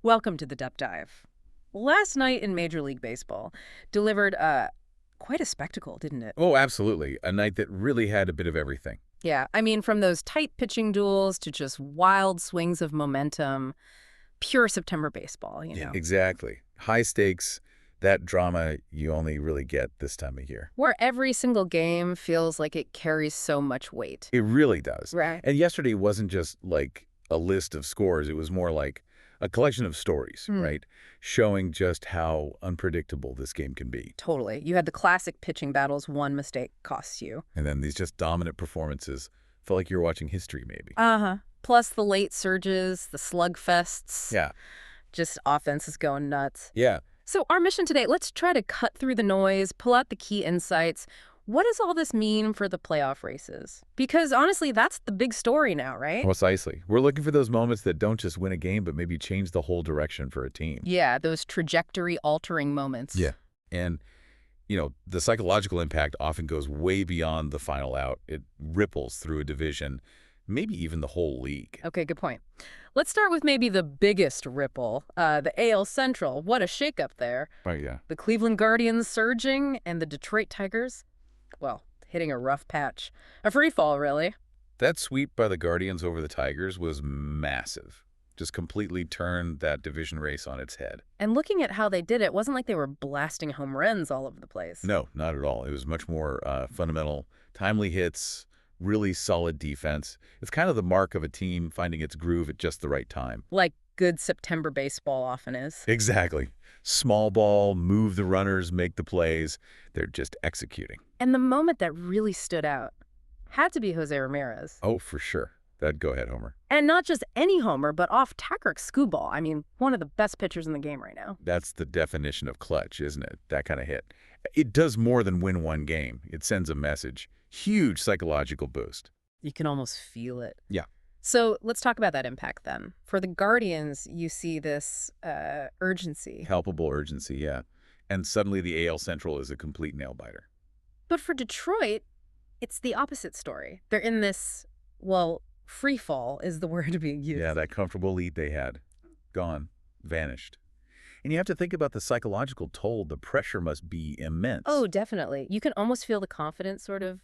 Welcome to the Depth Dive. Last night in Major League Baseball delivered quite a spectacle, didn't it? Oh, absolutely. A night that really had a bit of everything. Yeah, I mean, from those tight pitching duels to just wild swings of momentum, pure September baseball, you know. Exactly. High stakes, that drama you only really get this time of year. Where every single game feels like it carries so much weight. It really does. Right. And yesterday wasn't just like a list of scores. It was more like a collection of stories, right? Showing just how unpredictable this game can be. Totally. You had the classic pitching battles, one mistake costs you. And then these just dominant performances. Felt like you were watching history, maybe. Uh-huh. Plus the late surges, the slugfests. Yeah. Just offenses going nuts. Yeah. So our mission today, let's try to cut through the noise, pull out the key insights. What does all this mean for the playoff races? Because honestly, that's the big story now, right? Precisely. We're looking for those moments that don't just win a game, but maybe change the whole direction for a team. Yeah, those trajectory-altering moments. Yeah. And, the psychological impact often goes way beyond the final out. It ripples through a division, maybe even the whole league. Okay, good point. Let's start with maybe the biggest ripple, the AL Central. What a shakeup there. Right, yeah. The Cleveland Guardians surging and the Detroit Tigers, well, hitting a rough patch. A free fall, really. That sweep by the Guardians over the Tigers was massive. Just completely turned that division race on its head. And looking at how they did it, it wasn't like they were blasting home runs all over the place. No, not at all. It was much more fundamental, timely hits, really solid defense. It's kind of the mark of a team finding its groove at just the right time. Like good September baseball often is. Exactly. Small ball, move the runners, make the plays. They're just executing. And the moment that really stood out had to be Jose Ramirez. Oh, for sure. Go ahead, Homer. And not just any homer, but off-tacker screwball. I mean, one of the best pitchers in the game right now. That's the definition of clutch, isn't it? That kind of hit. It does more than win one game. It sends a message. Huge psychological boost. You can almost feel it. Yeah. So let's talk about that impact then. For the Guardians, you see this urgency. Palpable urgency, yeah. And suddenly the AL Central is a complete nail-biter. But for Detroit, it's the opposite story. They're in this, well, free fall is the word being used. Yeah, that comfortable lead they had. Gone. Vanished. And you have to think about the psychological toll. The pressure must be immense. Oh, definitely. You can almost feel the confidence sort of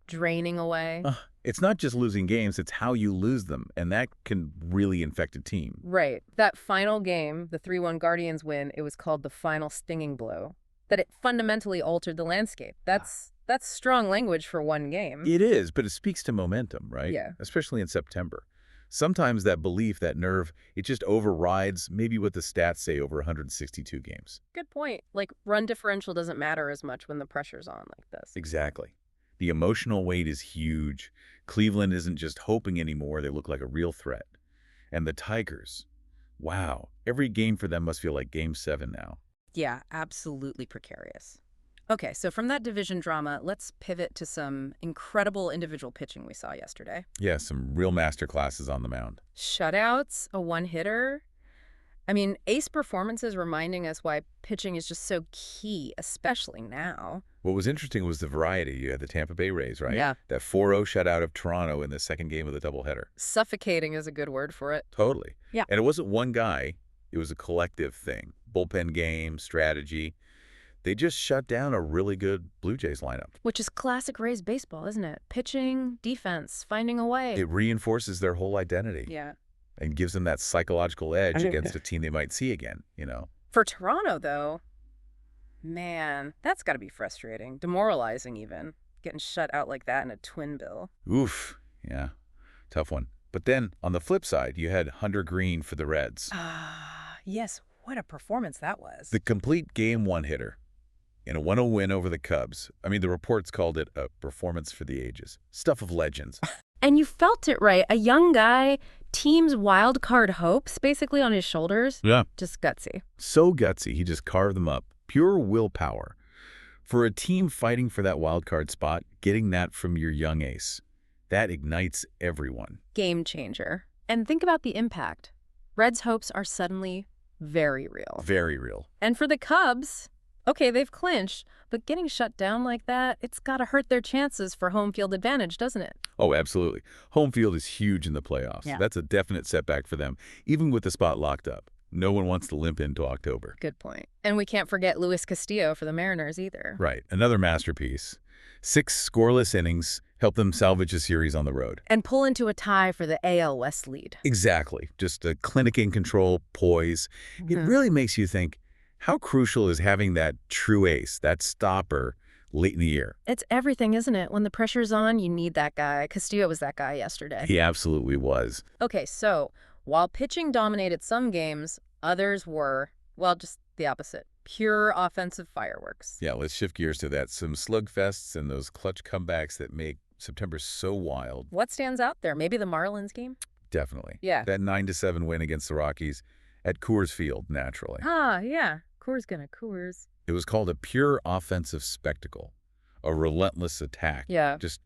draining away. It's not just losing games, it's how you lose them. And that can really infect a team. Right. That final game, the 3-1 Guardians win, it was called the final stinging blow. That it fundamentally altered the landscape. That's strong language for one game. It is, but it speaks to momentum, right? Yeah. Especially in September. Sometimes that belief, that nerve, it just overrides maybe what the stats say over 162 games. Good point. Like, run differential doesn't matter as much when the pressure's on like this. Exactly. The emotional weight is huge. Cleveland isn't just hoping anymore. They look like a real threat. And the Tigers, wow, every game for them must feel like Game 7 now. Yeah, absolutely precarious. Okay, so from that division drama, let's pivot to some incredible individual pitching we saw yesterday. Yeah, some real master classes on the mound. Shutouts, a one-hitter. I mean, ace performances reminding us why pitching is just so key, especially now. What was interesting was the variety. You had the Tampa Bay Rays, right? Yeah. That 4-0 shutout of Toronto in the second game of the doubleheader. Suffocating is a good word for it. Totally. Yeah. And it wasn't one guy. It was a collective thing. Bullpen game, strategy. They just shut down a really good Blue Jays lineup. Which is classic Rays baseball, isn't it? Pitching, defense, finding a way. It reinforces their whole identity. Yeah. And gives them that psychological edge against a team they might see again, For Toronto, though, man, that's got to be frustrating. Demoralizing, even. Getting shut out like that in a twin bill. Oof. Yeah. Tough one. But then, on the flip side, you had Hunter Green for the Reds. Yes. What a performance that was. The complete game one-hitter. In a 1-0 win over the Cubs. I mean, the reports called it a performance for the ages. Stuff of legends. And you felt it, right? A young guy, team's wild card hopes basically on his shoulders. Yeah. Just gutsy. So gutsy, he just carved them up. Pure willpower. For a team fighting for that wild card spot, getting that from your young ace, that ignites everyone. Game changer. And think about the impact. Reds' hopes are suddenly very real. Very real. And for the Cubs, okay, they've clinched, but getting shut down like that, it's got to hurt their chances for home field advantage, doesn't it? Oh, absolutely. Home field is huge in the playoffs. Yeah. That's a definite setback for them, even with the spot locked up. No one wants to limp into October. Good point. And we can't forget Luis Castillo for the Mariners either. Right, another masterpiece. 6 scoreless innings helped them salvage a series on the road. And pull into a tie for the AL West lead. Exactly. Just a clinic in control, poise. It really makes you think, how crucial is having that true ace, that stopper, late in the year? It's everything, isn't it? When the pressure's on, you need that guy. Castillo was that guy yesterday. He absolutely was. Okay, so while pitching dominated some games, others were, well, just the opposite. Pure offensive fireworks. Yeah, let's shift gears to that. Some slugfests and those clutch comebacks that make September so wild. What stands out there? Maybe the Marlins game? Definitely. Yeah. That 9-7 win against the Rockies at Coors Field, naturally. Ah, yeah. Coors gonna Coors. It was called a pure offensive spectacle, a relentless attack. Yeah. Just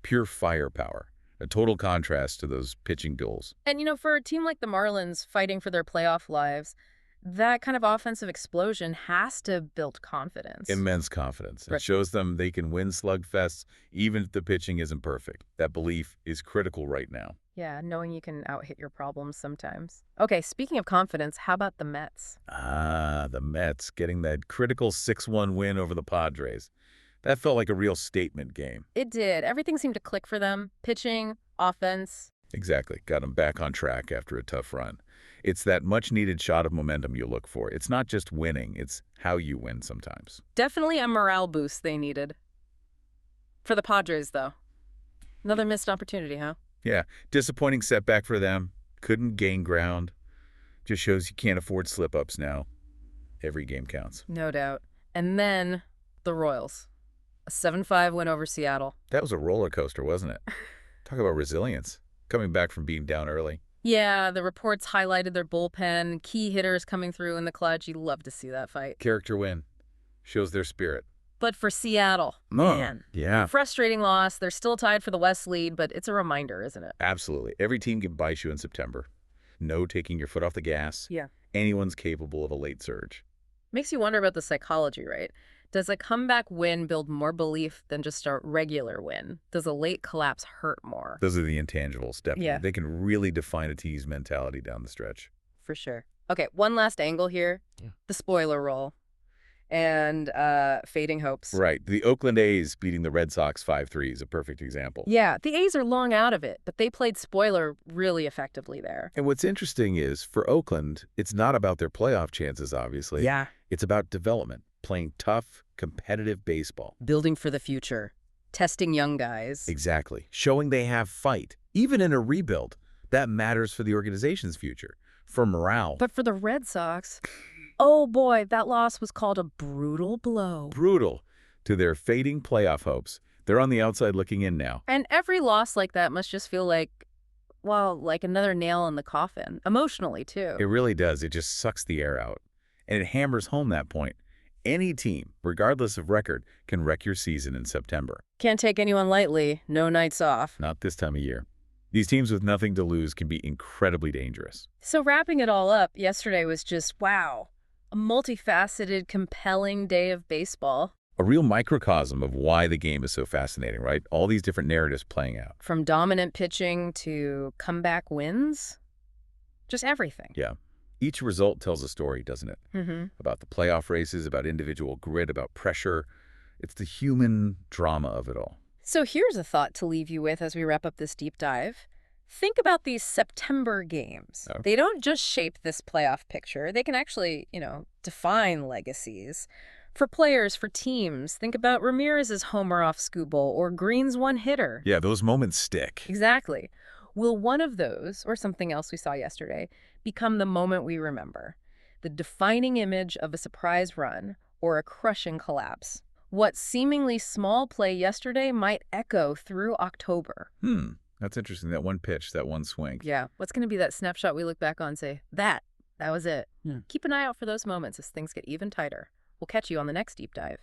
pure firepower. A total contrast to those pitching duels. And, for a team like the Marlins fighting for their playoff lives, that kind of offensive explosion has to build confidence. Immense confidence. It Right. shows them they can win slugfests even if the pitching isn't perfect. That belief is critical right now. Yeah, knowing you can out-hit your problems sometimes. Okay, speaking of confidence, how about the Mets? Ah, the Mets getting that critical 6-1 win over the Padres. That felt like a real statement game. It did. Everything seemed to click for them. Pitching, offense. Exactly. Got them back on track after a tough run. It's that much-needed shot of momentum you look for. It's not just winning, it's how you win sometimes. Definitely a morale boost they needed. For the Padres, though. Another missed opportunity, huh? Yeah, disappointing setback for them. Couldn't gain ground. Just shows you can't afford slip-ups now. Every game counts. No doubt. And then the Royals. A 7-5 win over Seattle. That was a roller coaster, wasn't it? Talk about resilience. Coming back from being down early. Yeah, the reports highlighted their bullpen, key hitters coming through in the clutch. You love to see that fight. Character win. Shows their spirit. But for Seattle, man, Yeah. frustrating loss. They're still tied for the West lead, but it's a reminder, isn't it? Absolutely. Every team can bite you in September. No taking your foot off the gas. Yeah. Anyone's capable of a late surge. Makes you wonder about the psychology, right? Does a comeback win build more belief than just a regular win? Does a late collapse hurt more? Those are the intangibles, definitely. Yeah. They can really define a team's mentality down the stretch. For sure. Okay, one last angle here. Yeah. The spoiler role and fading hopes. Right. The Oakland A's beating the Red Sox 5-3 is a perfect example. Yeah, the A's are long out of it, but they played spoiler really effectively there. And what's interesting is, for Oakland, it's not about their playoff chances, obviously. Yeah. It's about development, playing tough, competitive baseball. Building for the future. Testing young guys. Exactly. Showing they have fight. Even in a rebuild, that matters for the organization's future, for morale. But for the Red Sox, oh boy, that loss was called a brutal blow. Brutal to their fading playoff hopes. They're on the outside looking in now. And every loss like that must just feel like, well, like another nail in the coffin. Emotionally, too. It really does. It just sucks the air out. And it hammers home that point. Any team, regardless of record, can wreck your season in September. Can't take anyone lightly. No nights off. Not this time of year. These teams with nothing to lose can be incredibly dangerous. So wrapping it all up, yesterday was just, wow, a multifaceted, compelling day of baseball. A real microcosm of why the game is so fascinating, right? All these different narratives playing out. From dominant pitching to comeback wins. Just everything. Yeah. Each result tells a story, doesn't it? Mm-hmm. About the playoff races, about individual grit, about pressure. It's the human drama of it all. So here's a thought to leave you with as we wrap up this deep dive. Think about these September games. Oh. They don't just shape this playoff picture. They can actually, define legacies. For players, for teams, think about Ramirez's homer off Skubal or Green's one hitter. Yeah, those moments stick. Exactly. Will one of those, or something else we saw yesterday, become the moment we remember? The defining image of a surprise run or a crushing collapse? What seemingly small play yesterday might echo through October. That's interesting. That one pitch, that one swing. Yeah. What's going to be that snapshot we look back on and say, that was it? Yeah. Keep an eye out for those moments as things get even tighter. We'll catch you on the next deep dive.